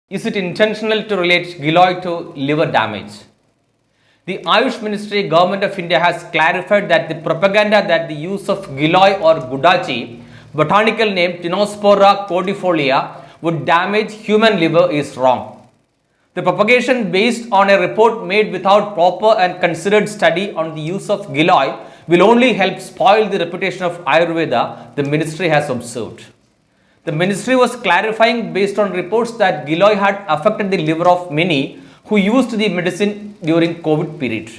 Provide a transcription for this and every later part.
Is it intentional to relate Giloy to liver damage? The Ayush Ministry, Government of India has clarified that the propaganda that the use of Giloy or Gudachi, botanical name Tinospora cordifolia, would damage human liver is wrong. The propagation based on a report made without proper and considered study on the use of Giloy will only help spoil the reputation of Ayurveda, the ministry has observed. The ministry was clarifying based on reports that Giloy had affected the liver of many who used the medicine during COVID period.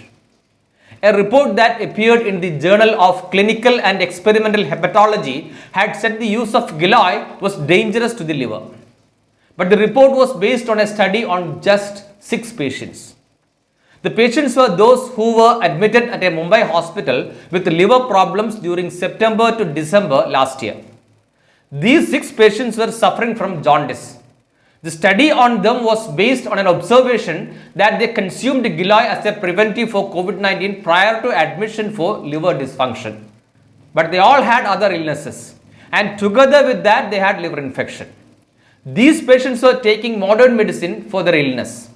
A report that appeared in the Journal of Clinical and Experimental Hepatology had said the use of Giloy was dangerous to the liver. But the report was based on a study on just 6 patients. The patients were those who were admitted at a Mumbai hospital with liver problems during September to December last year. These 6 patients were suffering from jaundice. The study on them was based on an observation that they consumed Giloy as a preventive for COVID-19 prior to admission for liver dysfunction. But they all had other illnesses, and together with that they had liver infection. These patients were taking modern medicine for their illness.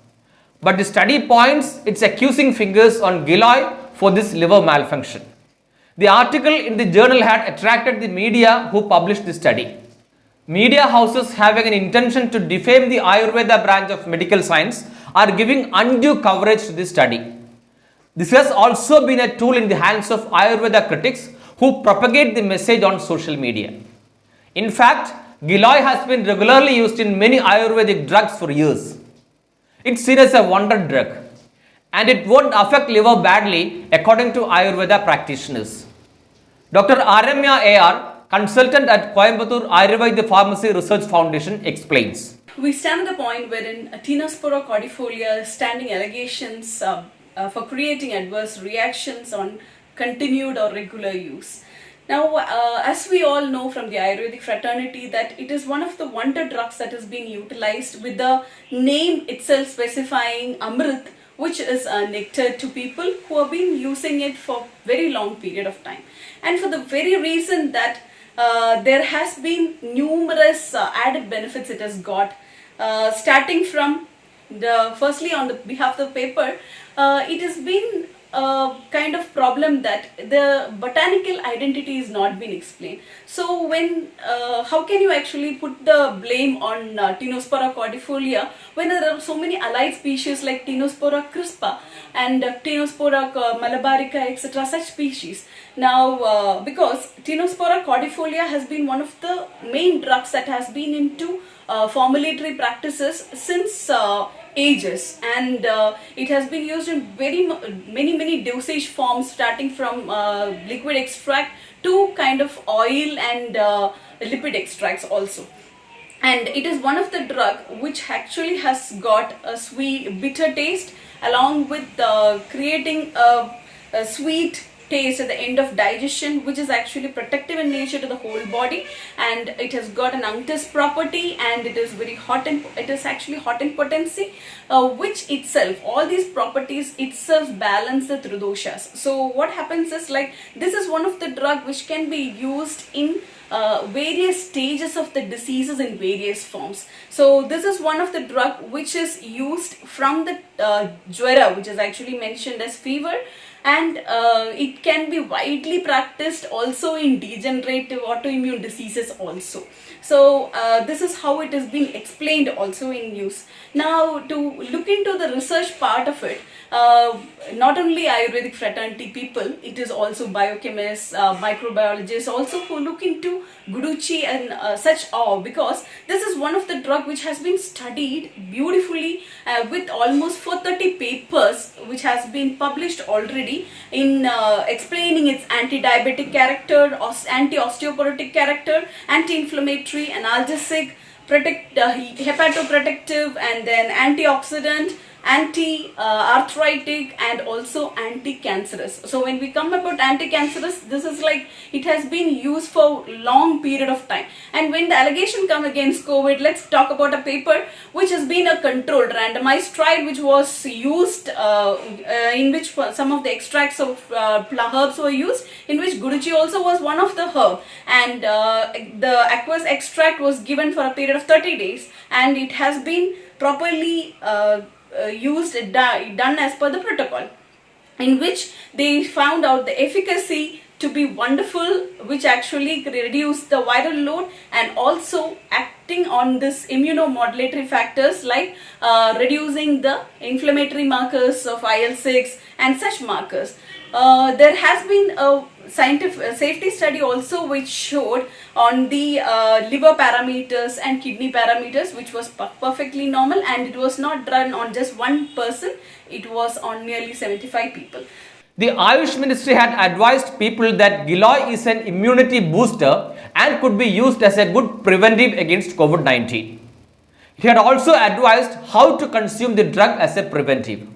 But the study points its accusing fingers on Giloy for this liver malfunction. The article in the journal had attracted the media who published the study. Media houses having an intention to defame the Ayurveda branch of medical science are giving undue coverage to this study. This has also been a tool in the hands of Ayurveda critics who propagate the message on social media. In fact, Giloy has been regularly used in many Ayurvedic drugs for years. It's seen as a wonder drug, and it won't affect liver badly according to Ayurveda practitioners. Dr. Aramya AR, consultant at Coimbatore Ayurveda Pharmacy Research Foundation, explains. We stand at the point wherein Tinospora cordifolia is standing allegations for creating adverse reactions on continued or regular use. Now, as we all know from the Ayurvedic fraternity, that it is one of the wonder drugs that is being utilized with the name itself specifying Amrit, which is nectar to people who have been using it for very long period of time. And for the very reason that there has been numerous added benefits it has got, starting from firstly on the behalf of the paper, it has been a kind of problem that the botanical identity is not been explained. So when how can you actually put the blame on Tinospora cordifolia when there are so many allied species like Tinospora crispa and Tinospora malabarica, etc., such species. Now because Tinospora cordifolia has been one of the main drugs that has been into formulatory practices since ages, and it has been used in many dosage forms, starting from liquid extract to kind of oil and lipid extracts also. And it is one of the drug which actually has got a sweet bitter taste, along with creating a sweet taste at the end of digestion, which is actually protective in nature to the whole body, and it has got an unctus property, and it is very hot, and it is actually hot in potency, which itself, all these properties itself balance the tridoshas. So what happens is, like, this is one of the drug which can be used in various stages of the diseases in various forms. So this is one of the drug which is used from the jwara, which is actually mentioned as fever, and it can be widely practiced also in degenerative autoimmune diseases also. So this is how it is being explained also in use. Now, to look into the research part of it, not only Ayurvedic fraternity people, it is also biochemists, microbiologists also who look into Guduchi and such awe, because this is one of the drug which has been studied beautifully with almost 430 papers which has been published already in explaining its anti-diabetic character, anti-osteoporotic character, anti-inflammatory, analgesic, hepatoprotective, and then antioxidant, anti-arthritic, and also anti-cancerous. So when we come about anti-cancerous, this is like it has been used for long period of time. And when the allegation come against COVID, let's talk about a paper which has been a controlled randomized trial which was used in which some of the extracts of herbs were used, in which Guduchi also was one of the herb, and the aqueous extract was given for a period of 30 days, and it has been properly used, done as per the protocol, in which they found out the efficacy to be wonderful, which actually reduced the viral load and also acting on this immunomodulatory factors like reducing the inflammatory markers of IL-6 and such markers. There has been a scientific safety study also which showed on the liver parameters and kidney parameters, which was perfectly normal, and it was not done on just one person, it was on nearly 75 people. The Ayush Ministry had advised people that Giloy is an immunity booster and could be used as a good preventive against COVID-19. It had also advised how to consume the drug as a preventive.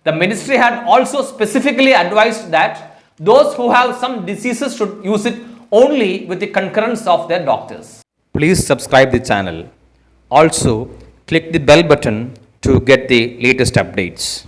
The ministry had also specifically advised that those who have some diseases should use it only with the concurrence of their doctors. Please subscribe the channel. Also, click the bell button to get the latest updates.